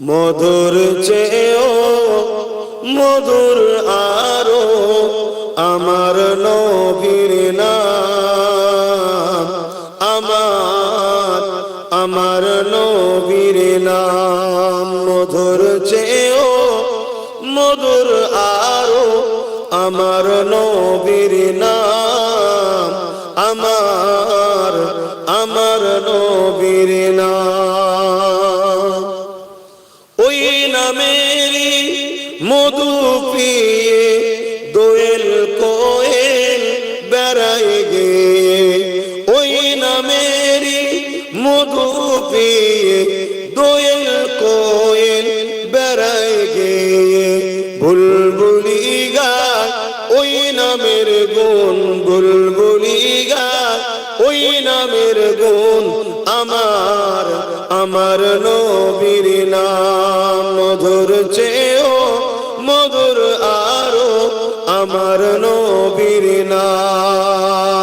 মধুর চেয়েও মধুর আরো আমার নবীর নাম, আমার নবীর নাম। মধুর চেয়েও মধুর আরো আমার নবীর নাম, আমার নবীর নাম। ওই নামেরই মধু পিয়ে দোয়েল কোয়েল বেড়ায় গিয়ে, ওই নামেরই মধু পিয়ে দোয়েল কোয়েল বেড়ায় গিয়ে। বুলবুলি গায় ওই নামের গুণ, বুলবুলি গায় ওই নামের গুণ, আমার নবীর নাম। মধুর চেয়েও মধুর আরো আমার নবীর নাম।